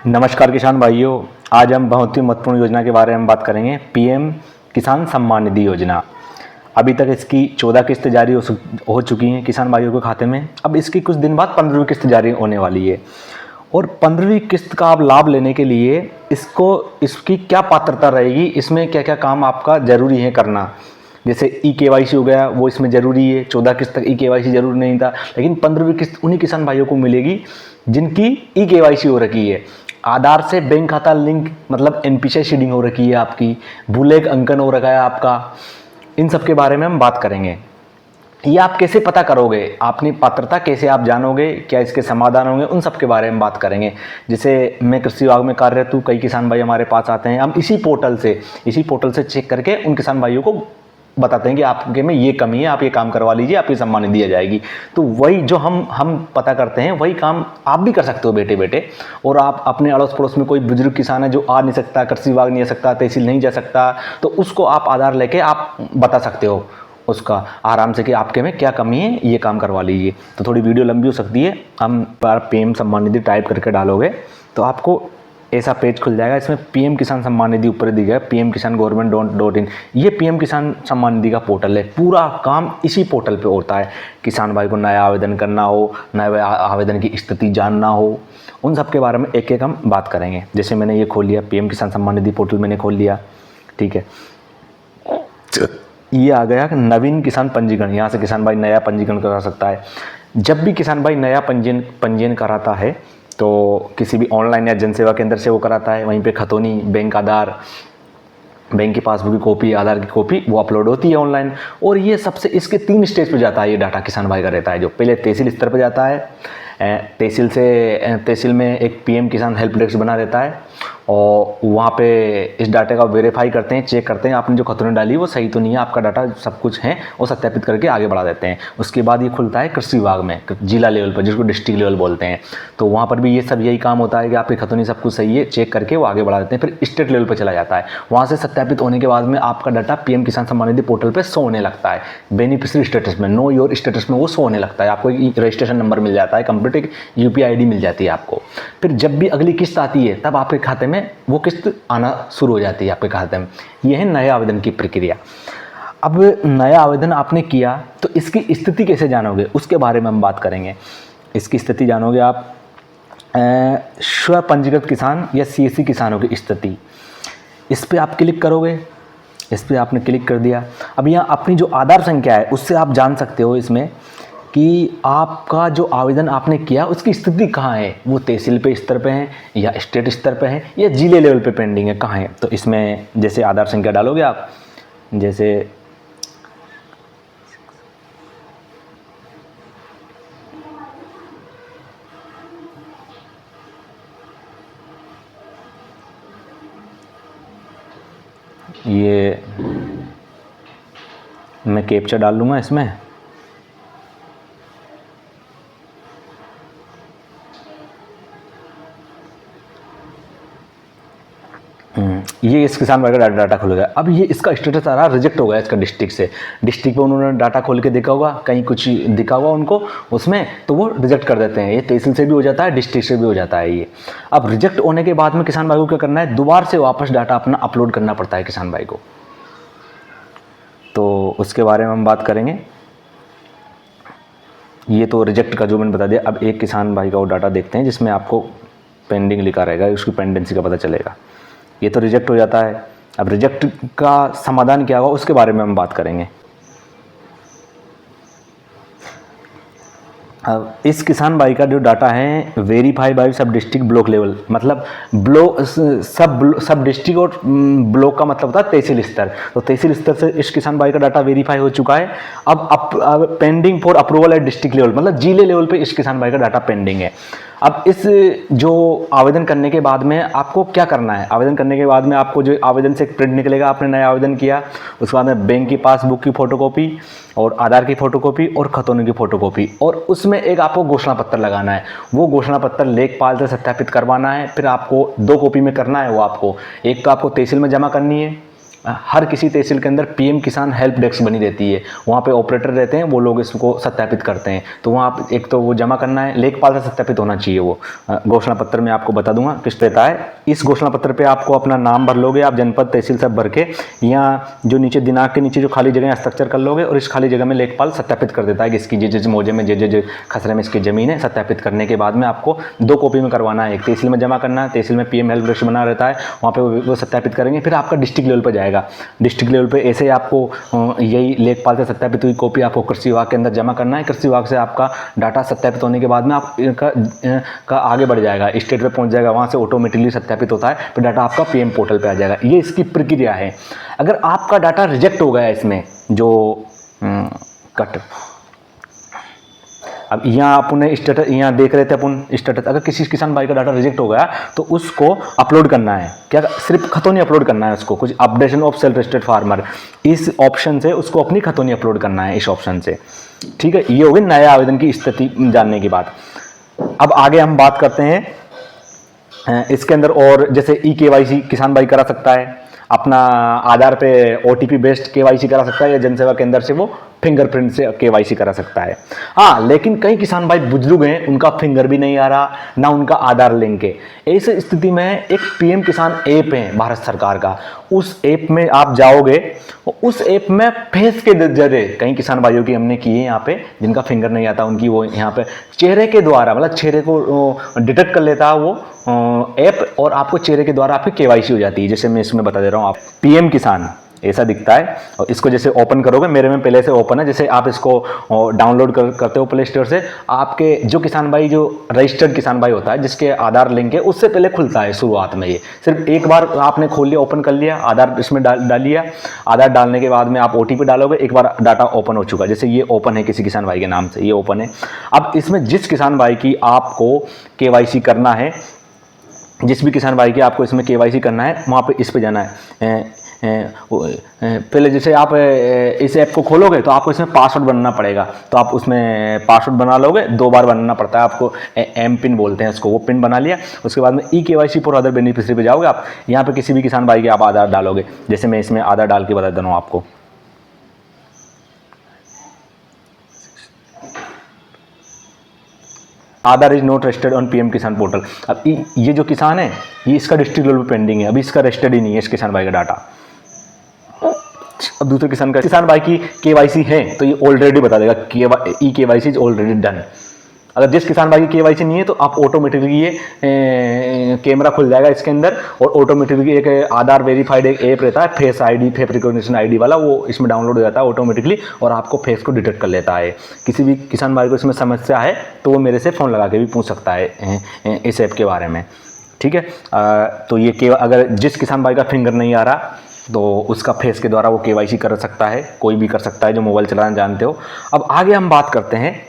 नमस्कार किसान भाइयों। आज हम बहुत ही महत्वपूर्ण योजना के बारे में बात करेंगे। पीएम किसान सम्मान निधि योजना। अभी तक इसकी 14 किस्त जारी हो चुकी हैं किसान भाइयों के खाते में। अब इसकी कुछ दिन बाद 15वीं किस्त जारी होने वाली है और 15वीं किस्त का आप लाभ लेने के लिए इसकी क्या पात्रता रहेगी, इसमें क्या क्या काम आपका ज़रूरी है करना। जैसे ई-केवाईसी हो गया, वो इसमें ज़रूरी है। 14 किस्त तक ई-केवाईसी ज़रूरी नहीं था, लेकिन 15वीं किस्त उन्हीं किसान भाइयों को मिलेगी जिनकी ई-केवाईसी हो रखी है। आधार से बैंक खाता लिंक, मतलब एनपीसीआई सीडिंग हो रखी है आपकी, भूलेख अंकन हो रखा है आपका। इन सब के बारे में हम बात करेंगे। ये आप कैसे पता करोगे, अपनी पात्रता कैसे आप जानोगे, क्या इसके समाधान होंगे, उन सब के बारे में बात करेंगे। जैसे मैं कृषि विभाग में कार्यरत हूँ, कई किसान भाई हमारे पास आते हैं, हम इसी पोर्टल से चेक करके उन किसान भाइयों को बताते हैं कि आपके में ये कमी है, आप ये काम करवा लीजिए, आपकी सम्मान निधि दी जाएगी। तो वही जो हम पता करते हैं, वही काम आप भी कर सकते हो बैठे बैठे। और आप अपने अड़ोस पड़ोस में कोई बुजुर्ग किसान है जो आ नहीं सकता, कृषि विभाग नहीं आ सकता, तहसील नहीं जा सकता, तो उसको आप आधार लेके आप बता सकते हो उसका आराम से कि आपके में क्या कमी है, ये काम करवा लीजिए। तो थोड़ी वीडियो लंबी हो सकती है। हम पीएम सम्मान निधि टाइप करके डालोगे तो आपको ऐसा पेज खुल जाएगा। इसमें पीएम किसान सम्मान निधि ऊपर दी गया, pmkisan.gov.in। ये पीएम किसान सम्मान निधि का पोर्टल है। पूरा काम इसी पोर्टल पे होता है। किसान भाई को नया आवेदन करना हो, नए आवेदन की स्थिति जानना हो, उन सब के बारे में एक एक हम बात करेंगे। जैसे मैंने ये खोल लिया, पीएम किसान सम्मान निधि पोर्टल मैंने खोल लिया, ठीक है। ये आ गया नवीन किसान पंजीकरण। यहाँ से किसान भाई नया पंजीकरण करा सकता है। जब भी किसान भाई नया पंजीयन कराता है तो किसी भी ऑनलाइन या जन सेवा केंद्र से वो कराता है। वहीं पे खतौनी, बैंक आधार, बैंक की पासबुक की कॉपी, आधार की कॉपी वो अपलोड होती है ऑनलाइन। और ये सबसे इसके 3 स्टेज पे जाता है ये डाटा किसान भाई का रहता है। जो पहले तहसील स्तर पे जाता है, तहसील में एक पीएम किसान हेल्प डेस्क बना रहता है और वहाँ पे इस डाटे का वेरीफाई करते हैं, चेक करते हैं आपने जो खतौनी डाली वो सही तो नहीं है, आपका डाटा सब कुछ है, और सत्यापित करके आगे बढ़ा देते हैं। उसके बाद ये खुलता है कृषि विभाग में, जिला लेवल पर, जिसको डिस्ट्रिक्ट लेवल बोलते हैं। तो वहाँ पर भी ये सब यही काम होता है कि आपकी खतौनी सब कुछ सही है, चेक करके वो आगे बढ़ा देते हैं। फिर स्टेट लेवल पर चला जाता है। वहाँ से सत्यापित होने के बाद में आपका डाटा पीएम किसान सम्मान निधि पोर्टल पर शो होने लगता है। बेनिफिशियरी स्टेटस में, नो योर स्टेटस में वो शो होने लगता है। आपको एक रजिस्ट्रेशन नंबर मिल जाता है, कंप्लीट एक यूपीआई आईडी मिल जाती है आपको। फिर जब भी अगली किस्त आती है तब आपके खाते में वो किस्त आना शुरू हो जाती है आपके खाते में। ये है नए आवेदन की प्रक्रिया। अब नया आवेदन आपने किया तो इसकी स्थिति कैसे जानोगे, उसके बारे में हम बात करेंगे। इसकी स्थिति जानोगे आप स्व पंजीकृत किसान या सीएससी किसानों की स्थिति। इस पर आप क्लिक करोगे, इस पर आपने क्लिक कर दिया। अब यहाँ अपनी जो आधार संख्या है उससे आप जान सकते हो इसमें कि आपका जो आवेदन आपने किया उसकी स्थिति कहाँ है। वो तहसील पे स्तर पे है या स्टेट स्तर पे है या जिले लेवल पे पेंडिंग है, कहाँ है। तो इसमें जैसे आधार संख्या डालोगे आप, जैसे ये मैं कैप्चा डाल लूँगा इसमें। ये इस किसान भाई का डाटा खुल गया। अब ये इसका स्टेटस आ रहा, रिजेक्ट हो गया इसका डिस्ट्रिक्ट से। डिस्ट्रिक्ट पे उन्होंने डाटा खोल के देखा होगा, कहीं कुछ दिखा होगा उनको उसमें, तो वो रिजेक्ट कर देते हैं। ये तहसील से भी हो जाता है, डिस्ट्रिक्ट से भी हो जाता है ये। अब रिजेक्ट होने के बाद में किसान भाई को क्या करना है, दोबारा से वापस डाटा अपना अपलोड करना पड़ता है किसान भाई को। तो उसके बारे में हम बात करेंगे। ये तो रिजेक्ट का जो मैंने बता दिया। अब एक किसान भाई का वो डाटा देखते हैं जिसमें आपको पेंडिंग लिखा रहेगा, उसकी पेंडेंसी का पता चलेगा। ये तो रिजेक्ट हो जाता है। अब रिजेक्ट का समाधान क्या होगा उसके बारे में हम बात करेंगे। अब इस किसान भाई का जो डाटा है वेरीफाई बाय सब डिस्ट्रिक्ट ब्लॉक लेवल, मतलब सब डिस्ट्रिक्ट और ब्लॉक का मतलब होता है तहसील स्तर। तो तहसील स्तर से इस किसान भाई का डाटा वेरीफाई हो चुका है। अब pending for approval at district level, मतलब जिले लेवल पे इस किसान भाई का डाटा पेंडिंग है। अब इस जो आवेदन करने के बाद में आपको क्या करना है, आवेदन करने के बाद में आपको जो आवेदन से एक प्रिंट निकलेगा, आपने नया आवेदन किया, उसके बाद में बैंक की पासबुक की फ़ोटोकॉपी और आधार की फ़ोटोकॉपी और खतौनी की फ़ोटोकॉपी, और उसमें एक आपको घोषणा पत्र लगाना है। वो घोषणा पत्र लेखपाल से सत्यापित करवाना है। फिर आपको 2 कॉपी में करना है वो आपको। एक तो आपको तहसील में जमा करनी है हर किसी तहसील के अंदर पीएम किसान हेल्प डेस्क बनी रहती है, वहाँ पे ऑपरेटर रहते हैं, वो लोग इसको सत्यापित करते हैं। तो वहाँ आप एक तो वो जमा करना है, लेखपाल से सत्यापित होना चाहिए वो। घोषणा पत्र में आपको बता दूंगा किस देता है। इस घोषणा पत्र पे आपको अपना नाम भर लोगे आप, जनपद तहसील सब भर के, यहाँ जो नीचे दिनांक के नीचे जो खाली जगह हस्ताक्षर कर लोगे और इस खाली जगह में लेखपाल सत्यापित कर देता है कि इसकी जिस मौजे में जे खसरे में इसकी ज़मीन है। सत्यापित करने के बाद में आपको 2 कॉपी में करवाना है, एक तहसील में जमा करना है, तहसील में पीएम हेल्प डेस्क बना रहता है, वहाँ पे वो सत्यापित करेंगे। फिर आपका डिस्ट्रिक्ट लेवल पर जाएगा, डिस्ट्रिक्ट लेवल पे ऐसे ही आपको यही लेखपाल से सत्यापित हुई कॉपी आपको कृषि विभाग के अंदर जमा करना है। कृषि विभाग से आपका डाटा सत्यापित होने के बाद में आप का आगे बढ़ जाएगा, स्टेट पे पहुंच जाएगा, वहाँ से ऑटोमेटिकली सत्यापित होता है, फिर डाटा आपका पीएम पोर्टल पे आ जाएगा। ये इसकी प्रक्रिया है। अगर आपका डाटा रिजेक्ट हो गया इसमें जो कट, अब यहाँ अपन स्टेटस यहाँ देख रहे थे अपन स्टेटस, अगर किसी किसान भाई का डाटा रिजेक्ट हो गया तो उसको अपलोड करना है। क्या सिर्फ खतौनी अपलोड करना है उसको, कुछ updation of self registered farmer, इस ऑप्शन से उसको अपनी खतौनी अपलोड करना है, इस ऑप्शन से। ठीक है, ये हो गई नए आवेदन की स्थिति जानने की बात। अब आगे हम बात करते हैं इसके अंदर, और जैसे ई-केवाईसी किसान भाई करा सकता है, अपना आधार पे ओटीपी बेस्ड केवाईसी करा सकता है, या जनसेवा केंद्र से वो फिंगरप्रिंट से केवाईसी करा सकता है। हाँ, लेकिन कई किसान भाई बुजुर्ग हैं, उनका फिंगर भी नहीं आ रहा, ना उनका आधार लिंक है। ऐसी स्थिति में एक पीएम किसान ऐप है भारत सरकार का, उस ऐप में आप जाओगे, उस ऐप में फेस के जरिए, कई किसान भाइयों की हमने की है यहाँ पे जिनका फिंगर नहीं आता, उनकी वो यहाँ पे चेहरे के द्वारा, मतलब चेहरे को डिटेक्ट कर लेता है वो ऐप, और आपको चेहरे के द्वारा आपकी केवाईसी हो जाती है। जैसे मैं इसमें बता दे रहा हूँ, आप पीएम किसान ऐसा दिखता है, और इसको जैसे ओपन करोगे, मेरे में पहले से ओपन है, जैसे आप इसको डाउनलोड करते हो प्ले स्टोर से, आपके जो किसान भाई, जो रजिस्टर्ड किसान भाई होता है जिसके आधार लिंक है, उससे पहले खुलता है शुरुआत में। ये सिर्फ एक बार आपने खोल लिया, ओपन कर लिया, आधार इसमें डाल लिया, आधार डालने के बाद में आप ओटीपी डालोगे, एक बार डाटा ओपन हो चुका है। जैसे ये ओपन है किसी किसान भाई के नाम से, ये ओपन है। अब इसमें जिस किसान भाई की आपको केवाईसी करना है, जिस भी किसान भाई की आपको इसमें केवाईसी करना है, वहाँ पे इस पे जाना है। पहले जैसे आप इस ऐप को खोलोगे तो आपको इसमें पासवर्ड बनाना पड़ेगा, तो आप उसमें पासवर्ड बना लोगे, 2 बार बनाना पड़ता है आपको, एम पिन बोलते हैं उसको, वो पिन बना लिया। उसके बाद में ई-केवाईसी फॉर अदर बेनिफिशियरी पे जाओगे आप, यहाँ पे किसी भी किसान भाई के आप आधार डालोगे, जैसे मैं इसमें आधार डाल के बता देता हूँ आपको। Aadhaar is not registered on PM Kisan portal. अब ये जो किसान है, ये इसका डिस्ट्रिक्ट लेवल पे पेंडिंग है, अभी इसका रजिस्टर्ड ही नहीं है इस किसान भाई का डाटा। अब दूसरे किसान भाई की केवाईसी है तो ये ऑलरेडी बता देगा ई-केवाईसी इज ऑलरेडी डन। अगर जिस किसान भाई की केवाईसी नहीं है तो आप ऑटोमेटिकली ये कैमरा खुल जाएगा इसके अंदर, और ऑटोमेटिकली एक आधार वेरीफाइड एक ऐप रहता है, face ID, face recognition ID वाला, वो इसमें डाउनलोड हो जाता है ऑटोमेटिकली, और आपको फेस को डिटेक्ट कर लेता है। किसी भी किसान भाई को इसमें समस्या है तो वो मेरे से फ़ोन लगा के भी पूछ सकता है इस ऐप के बारे में। ठीक है, तो ये अगर जिस किसान भाई का फिंगर नहीं आ रहा तो उसका फेस के द्वारा वो केवाईसी कर सकता है, कोई भी कर सकता है जो मोबाइल चलाना जानते हो। अब आगे हम बात करते हैं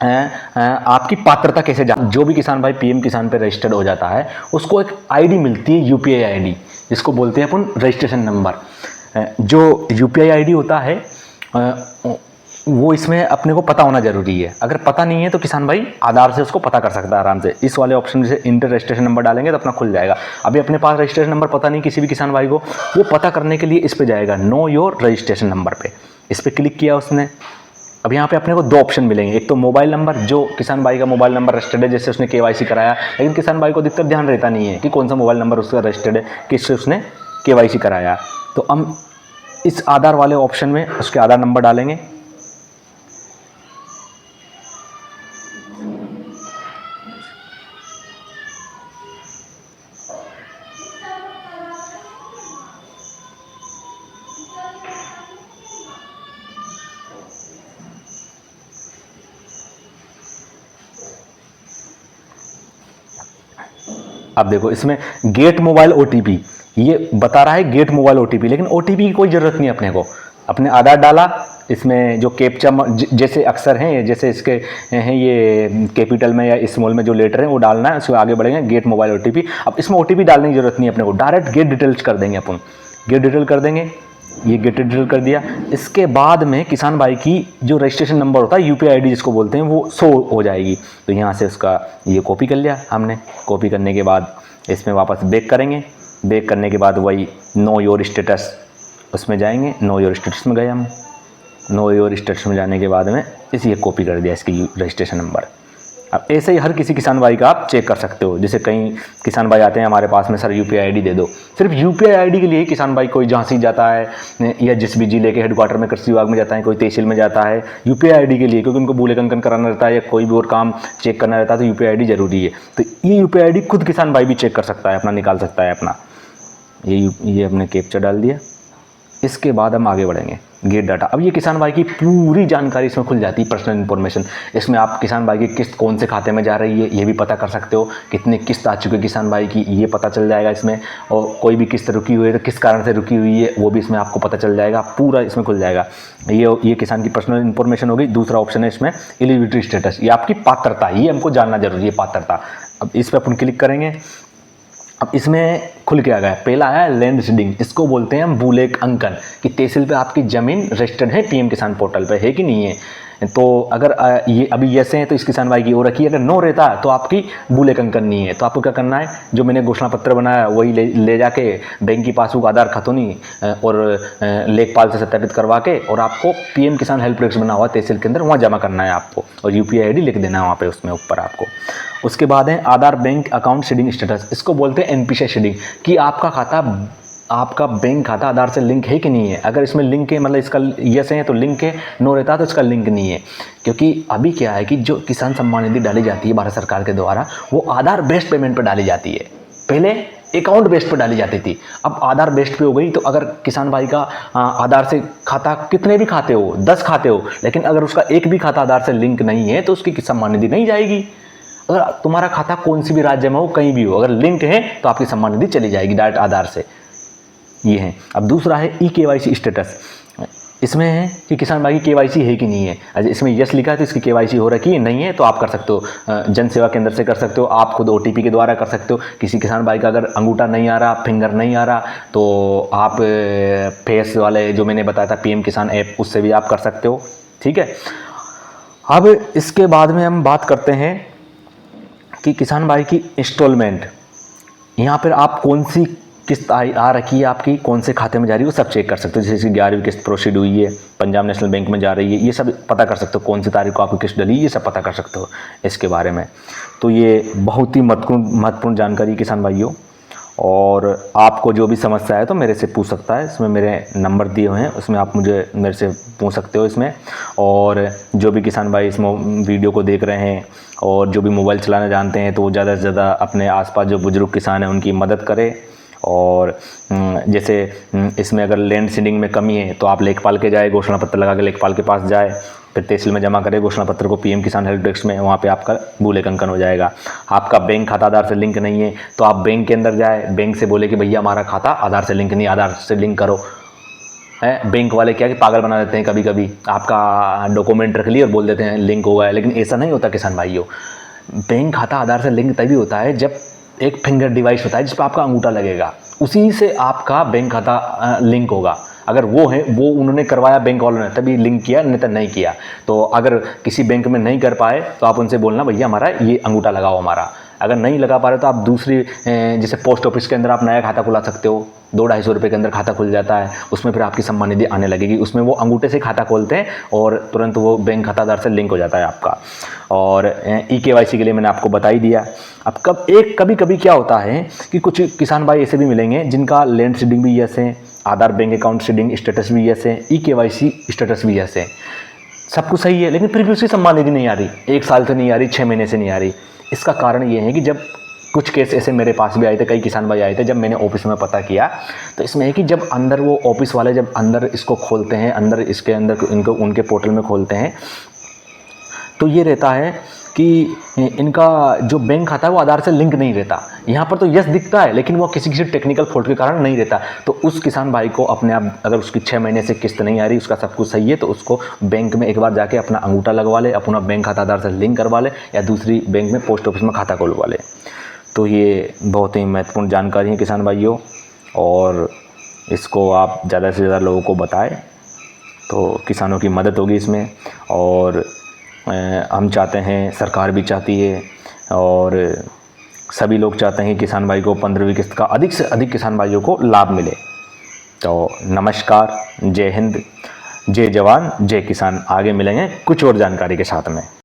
आपकी पात्रता कैसे जान। जो भी किसान भाई पीएम किसान पे रजिस्टर्ड हो जाता है उसको एक आईडी मिलती है, यूपीआई आईडी, जिसको बोलते हैं अपन रजिस्ट्रेशन नंबर। जो यूपीआई आईडी होता है वो इसमें अपने को पता होना जरूरी है। अगर पता नहीं है तो किसान भाई आधार से उसको पता कर सकता है आराम से। इस वाले ऑप्शन से इंटर रजिस्ट्रेशन नंबर डालेंगे तो अपना खुल जाएगा। अभी अपने पास रजिस्ट्रेशन नंबर पता नहीं किसी भी किसान भाई को, वो पता करने के लिए इस पे जाएगा, नो योर रजिस्ट्रेशन नंबर पे। इस पर क्लिक किया उसने, अब यहाँ पे अपने को 2 ऑप्शन मिलेंगे। एक तो मोबाइल नंबर, जो किसान भाई का मोबाइल नंबर रजिस्टर्ड है, जैसे उसने केवाईसी कराया, लेकिन किसान भाई को अधिकतर ध्यान रहता नहीं है कि कौन सा मोबाइल नंबर उसका रजिस्टर्ड है, किससे उसने केवाईसी कराया। तो हम इस आधार वाले ऑप्शन में उसके आधार नंबर डालेंगे। अब देखो इसमें गेट मोबाइल ओटीपी, ये बता रहा है गेट मोबाइल ओटीपी, लेकिन ओटीपी की कोई ज़रूरत नहीं अपने को। अपने आधार डाला, इसमें जो कैप्चा जैसे अक्षर हैं, जैसे इसके हैं ये कैपिटल में या स्मॉल में जो लेटर हैं वो डालना है, उसको आगे बढ़ेंगे गेट मोबाइल ओटीपी। अब इसमें ओटीपी डालने की ज़रूरत नहीं है अपने को, डायरेक्ट गेट डिटेल्स कर देंगे अपन। गेट डिटेल कर देंगे, ये गेट डिटेल कर दिया। इसके बाद में किसान भाई की जो रजिस्ट्रेशन नंबर होता है, यूपीआई आईडी जिसको बोलते हैं, वो शो हो जाएगी। तो यहाँ से उसका ये कॉपी कर लिया हमने। कॉपी करने के बाद इसमें वापस बैक करेंगे, बैक करने के बाद वही नो योर स्टेटस उसमें जाएंगे। नो योर स्टेटस में गए हम। नो योर स्टेटस में जाने के बाद में इसी कॉपी कर दिया इसकी रजिस्ट्रेशन नंबर। अब ऐसे ही हर किसी किसान भाई का आप चेक कर सकते हो। जैसे कई किसान भाई आते हैं हमारे पास में, सर यूपीआई आईडी दे दो। सिर्फ यूपीआई आईडी के लिए ही किसान भाई कोई झांसी जाता है या जिस भी जिले के हेडक्वार्टर में कृषि विभाग में जाता है, कोई तहसील में जाता है यूपीआई आईडी के लिए, क्योंकि उनको भूलेखन कराना रहता है या कोई भी और काम चेक करना रहता है तो यूपीआई आईडी जरूरी है। तो ये यूपीआई आईडी खुद किसान भाई भी चेक कर सकता है, अपना निकाल सकता है अपना। ये हमने कैप्चा डाल दिया। इसके बाद हम आगे बढ़ेंगे गेट डाटा। अब ये किसान भाई की पूरी जानकारी इसमें खुल जाती है, पर्सनल इन्फॉर्मेशन। इसमें आप किसान भाई की किस्त कौन से खाते में जा रही है ये भी पता कर सकते हो, कितने किस्त आ चुके किसान भाई की ये पता चल जाएगा इसमें, और कोई भी किस्त रुकी हुई है तो किस कारण से रुकी हुई है वो भी इसमें आपको पता चल जाएगा, पूरा इसमें खुल जाएगा। ये किसान की पर्सनल इन्फॉर्मेशन हो गई। दूसरा ऑप्शन है इसमें एलिजिबिलिटी स्टेटस, ये आपकी पात्रता, ये हमको जानना जरूरी है, पात्रता। अब इस पर अपन क्लिक करेंगे। अब इसमें खुल के आ गया, पहला है लैंड सीडिंग, इसको बोलते हैं हम भूलेख अंकन, कि तहसील पे आपकी ज़मीन रजिस्टर्ड है पीएम किसान पोर्टल पे है कि नहीं है। तो अगर ये अभी यस है तो इस किसान भाई की हो रखी है, अगर नो रहता तो आपकी भूलेख अंकन नहीं है। तो आपको क्या करना है, जो मैंने घोषणा पत्र बनाया वही ले जाके बैंक की पासबुक, आधार खतौनी और लेखपाल से सत्यापित करवा के, और आपको पीएम किसान हेल्प डेस्क बना हुआ तहसील के अंदर वहाँ जमा करना है आपको, और यूपीआई आईडी लिख देना है वहाँ पे उसमें ऊपर आपको। उसके बाद है आधार बैंक अकाउंट सीडिंग स्टेटस, इसको बोलते हैं एनपीसी सीडिंग, कि आपका बैंक खाता आधार से लिंक है कि नहीं है। अगर इसमें लिंक है, मतलब इसका यस है तो लिंक है, नो रहता तो इसका लिंक नहीं है। क्योंकि अभी क्या है कि जो किसान सम्मान निधि डाली जाती है भारत सरकार के द्वारा, वो आधार बेस्ड पेमेंट पर डाली जाती है। पहले अकाउंट बेस्ड पर डाली जाती थी, अब आधार बेस्ड पे हो गई। तो अगर किसान भाई का आधार से खाता, कितने भी खाते हो, 10 खाते हो, लेकिन अगर उसका एक भी खाता आधार से लिंक नहीं है तो उसकी सम्मान निधि नहीं जाएगी। अगर तुम्हारा खाता कौन सी भी राज्य में हो, कहीं भी हो, अगर लिंक है तो आपकी सम्मान निधि चली जाएगी डायरेक्ट आधार से। ये है। अब दूसरा है ई-केवाईसी स्टेटस, इसमें है कि किसान भाई की केवाईसी है कि नहीं है। अच्छा, इसमें यस लिखा है तो इसकी केवाईसी हो रखी है, नहीं है तो आप कर सकते हो, जन सेवा केंद्र से कर सकते हो, आप खुद ओटीपी के द्वारा कर सकते हो। किसी किसान भाई का अगर अंगूठा नहीं आ रहा, फिंगर नहीं आ रहा, तो आप फेस वाले जो मैंने बताया था पीएम किसान ऐप, उससे भी आप कर सकते हो। ठीक है। अब इसके बाद में हम बात करते हैं कि किसान भाई की इंस्टॉलमेंट, यहाँ पर आप कौन सी किस्त आ रखी है आपकी, कौन से खाते में जा रही है, वो सब चेक कर सकते हो। जैसे 11वीं किस्त प्रोसीड हुई है, पंजाब नेशनल बैंक में जा रही है, ये सब पता कर सकते हो। कौन सी तारीख को आपकी किस्त डली, ये सब पता कर सकते हो इसके बारे में। तो ये बहुत ही महत्वपूर्ण जानकारी किसान भाइयों। और आपको जो भी समस्या है तो मेरे से पूछ सकता है, इसमें मेरे नंबर दिए हुए हैं, उसमें आप मेरे से पूछ सकते हो इसमें। और जो भी किसान भाई इस वीडियो को देख रहे हैं और जो भी मोबाइल चलाना जानते हैं, तो वो ज़्यादा से ज़्यादा अपने आसपास जो बुजुर्ग किसान हैं उनकी मदद करें। और जैसे इसमें अगर लैंड सीडिंग में कमी है तो आप लेखपाल के जाए, घोषणा पत्र लगा के लेखपाल के पास जाए, फिर तहसील में जमा करें घोषणा पत्र को पीएम किसान हेल्प डेस्क में, वहाँ पे आपका भूलेख अंकन हो जाएगा। आपका बैंक खाता आधार से लिंक नहीं है तो आप बैंक के अंदर जाए, बैंक से बोले कि भैया हमारा खाता आधार से लिंक नहीं, आधार से लिंक करो। है, बैंक वाले क्या कि पागल बना देते हैं, कभी कभी आपका डॉक्यूमेंट रख लिए और बोल देते हैं लिंक हो गया है, लेकिन ऐसा नहीं होता किसान भाइयों। बैंक खाता आधार से लिंक तभी होता है जब एक फिंगर डिवाइस होता है जिस पर आपका अंगूठा लगेगा, उसी से आपका बैंक खाता लिंक होगा। अगर वो है, वो उन्होंने करवाया बैंक वालों ने, तभी लिंक किया, नहीं तो नहीं किया। तो अगर किसी बैंक में नहीं कर पाए तो आप उनसे बोलना भैया हमारा ये अंगूठा लगाओ हमारा। अगर नहीं लगा पा रहे तो आप दूसरी, जैसे पोस्ट ऑफिस के अंदर आप नया खाता खुला सकते हो, 200-250 रुपये के अंदर खाता खुल जाता है, उसमें फिर आपकी सम्मान निधि आने लगेगी। उसमें वो अंगूठे से खाता खोलते हैं और तुरंत वो बैंक खाता आधार से लिंक हो जाता है आपका। और ई-केवाईसी के लिए मैंने आपको बता ही दिया। अब कभी कभी क्या होता है कि कुछ किसान भाई ऐसे भी मिलेंगे जिनका लैंड सीडिंग भी यस है, आधार बैंक अकाउंट सीडिंग स्टेटस भी यस है, ई-केवाईसी स्टेटस भी यस है, सब कुछ सही है, लेकिन फिर भी उसकी सम्मान निधि नहीं आ रही, 1 साल से नहीं आ रही, 6 महीने से नहीं आ रही। इसका कारण ये है कि जब कुछ केस ऐसे मेरे पास भी आए थे, कई किसान भाई आए थे, जब मैंने ऑफिस में पता किया तो इसमें है कि जब अंदर वो ऑफिस वाले जब अंदर इसको खोलते हैं, अंदर इसके अंदर इनको उनके पोर्टल में खोलते हैं, तो ये रहता है कि इनका जो बैंक खाता है वो आधार से लिंक नहीं रहता। यहाँ पर तो यस दिखता है लेकिन वो किसी टेक्निकल फॉल्ट के कारण नहीं रहता। तो उस किसान भाई को अपने आप, अगर उसकी 6 महीने से किस्त नहीं आ रही, उसका सब कुछ सही है, तो उसको बैंक में एक बार जाके अपना अंगूठा लगवा ले, अपना बैंक खाता आधार से लिंक करवा ले, या दूसरी बैंक में पोस्ट ऑफिस में खाता खुलवा ले। तो ये बहुत ही महत्वपूर्ण जानकारी है किसान भाइयों, और इसको आप ज़्यादा से ज़्यादा लोगों को बताएं तो किसानों की मदद होगी इसमें। और हम चाहते हैं, सरकार भी चाहती है, और सभी लोग चाहते हैं कि किसान भाई को 15वीं किस्त का अधिक से अधिक किसान भाइयों को लाभ मिले। तो नमस्कार, जय हिंद, जय जवान, जय किसान। आगे मिलेंगे कुछ और जानकारी के साथ में।